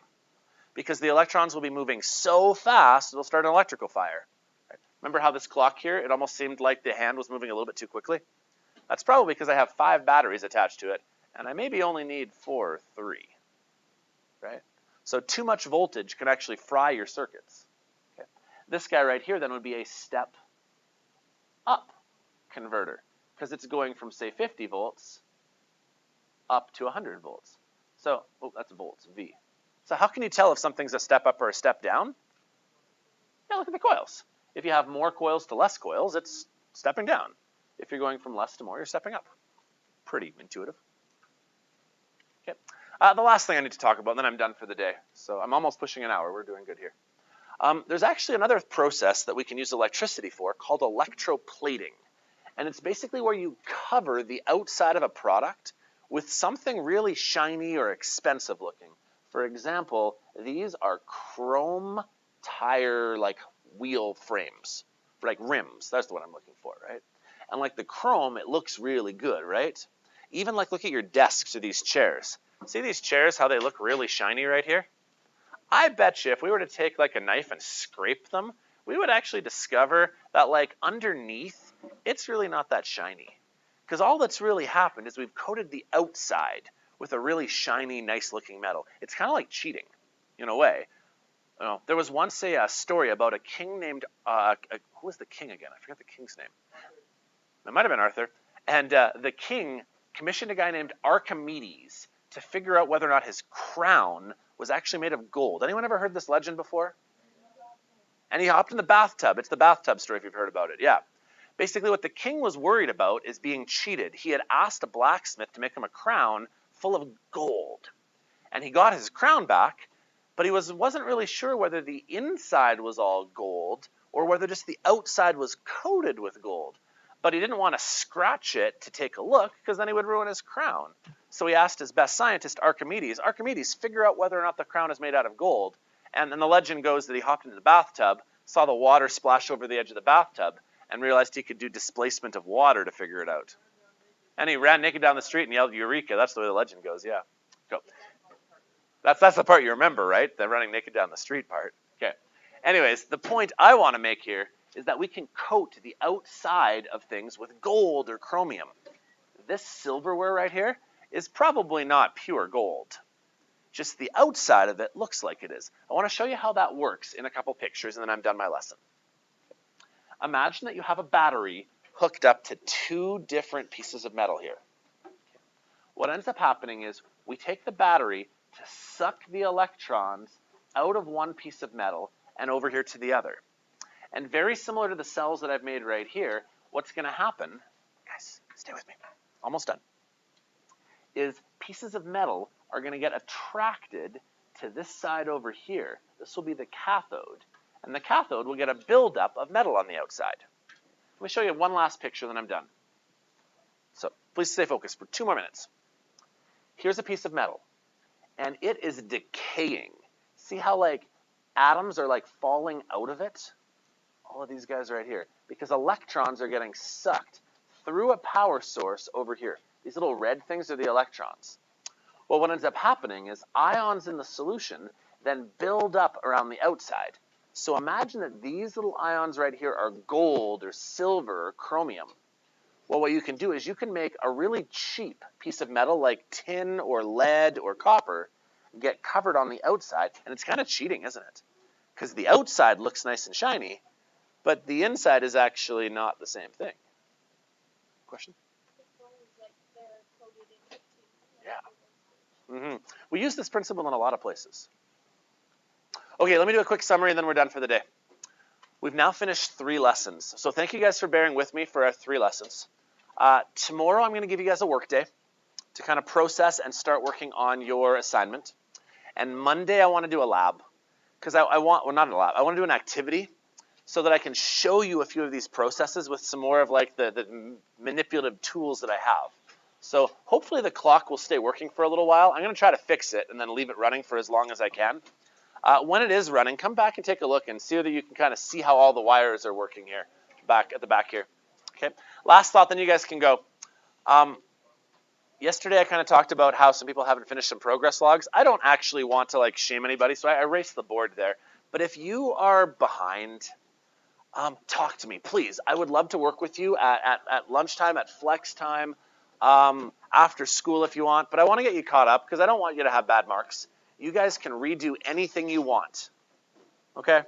Because the electrons will be moving so fast, it'll start an electrical fire. Right? Remember how this clock here, it almost seemed like the hand was moving a little bit too quickly? That's probably because I have 5 batteries attached to it, and I maybe only need 4 or 3. Right? So too much voltage can actually fry your circuits. Okay? This guy right here then would be a step up converter, because it's going from, say, 50 volts up to 100 volts. So, oh, that's volts, V. So how can you tell if something's a step up or a step down? Yeah, look at the coils. If you have more coils to less coils, it's stepping down. If you're going from less to more, you're stepping up. Pretty intuitive. Okay. The last thing I need to talk about, and then I'm done for the day. So I'm almost pushing an hour. We're doing good here. There's actually another process that we can use electricity for called electroplating. And it's basically where you cover the outside of a product with something really shiny or expensive looking. For example, these are chrome tire like wheel frames, like rims. That's the one I'm looking for, right? And like the chrome, it looks really good, right? Even like look at your desks or these chairs. See these chairs, how they look really shiny right here? I bet you if we were to take like a knife and scrape them, we would actually discover that like underneath, it's really not that shiny. Because all that's really happened is we've coated the outside with a really shiny, nice-looking metal. It's kind of like cheating, in a way. There was once a story about a king named, who was the king again? I forget the king's name. It might have been Arthur. And the king commissioned a guy named Archimedes to figure out whether or not his crown was actually made of gold. Anyone ever heard this legend before? And he hopped in the bathtub. It's the bathtub story if you've heard about it. Yeah. Basically, what the king was worried about is being cheated. He had asked a blacksmith to make him a crown full of gold. And he got his crown back, but he wasn't really sure whether the inside was all gold or whether just the outside was coated with gold. But he didn't want to scratch it to take a look because then he would ruin his crown. So he asked his best scientist, Archimedes, figure out whether or not the crown is made out of gold. And then the legend goes that he hopped into the bathtub, saw the water splash over the edge of the bathtub, and realized he could do displacement of water to figure it out. And he ran naked down the street and yelled, "Eureka!" That's the way the legend goes, yeah. Go. That's the part you remember, right? The running naked down the street part. Okay. Anyways, the point I want to make here is that we can coat the outside of things with gold or chromium. This silverware right here is probably not pure gold. Just the outside of it looks like it is. I want to show you how that works in a couple pictures, and then I'm done my lesson. Imagine that you have a battery hooked up to two different pieces of metal here. What ends up happening is we take the battery to suck the electrons out of one piece of metal and over here to the other. And very similar to the cells that I've made right here, what's going to happen, guys, stay with me, almost done, is pieces of metal are going to get attracted to this side over here. This will be the cathode. And the cathode will get a buildup of metal on the outside. Let me show you one last picture, then I'm done. So please stay focused for 2 more minutes. Here's a piece of metal, and it is decaying. See how atoms are falling out of it? All of these guys right here, because electrons are getting sucked through a power source over here. These little red things are the electrons. Well, what ends up happening is ions in the solution then build up around the outside. So imagine that these little ions right here are gold or silver or chromium. Well, what you can do is you can make a really cheap piece of metal like tin or lead or copper get covered on the outside, and it's kind of cheating, isn't it? Because the outside looks nice and shiny, but the inside is actually not the same thing. Question? Yeah. We use this principle in a lot of places. Okay, let me do a quick summary and then we're done for the day. We've now finished 3 lessons. So thank you guys for bearing with me for our 3 lessons. Tomorrow I'm going to give you guys a work day to kind of process and start working on your assignment. And Monday I want to do a lab. Because I want to do an activity so that I can show you a few of these processes with some more of the manipulative tools that I have. So hopefully the clock will stay working for a little while. I'm going to try to fix it and then leave it running for as long as I can. When it is running, come back and take a look and see whether you can kind of see how all the wires are working here, at the back here. Okay. Last thought, then you guys can go. Yesterday I kind of talked about how some people haven't finished some progress logs. I don't actually want to shame anybody, so I erased the board there. But if you are behind, talk to me, please. I would love to work with you at lunchtime, at flex time, after school if you want. But I want to get you caught up because I don't want you to have bad marks. You guys can redo anything you want, okay?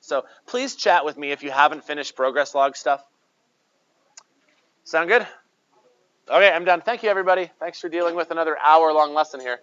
So please chat with me if you haven't finished progress log stuff. Sound good? Okay, I'm done. Thank you, everybody. Thanks for dealing with another hour-long lesson here.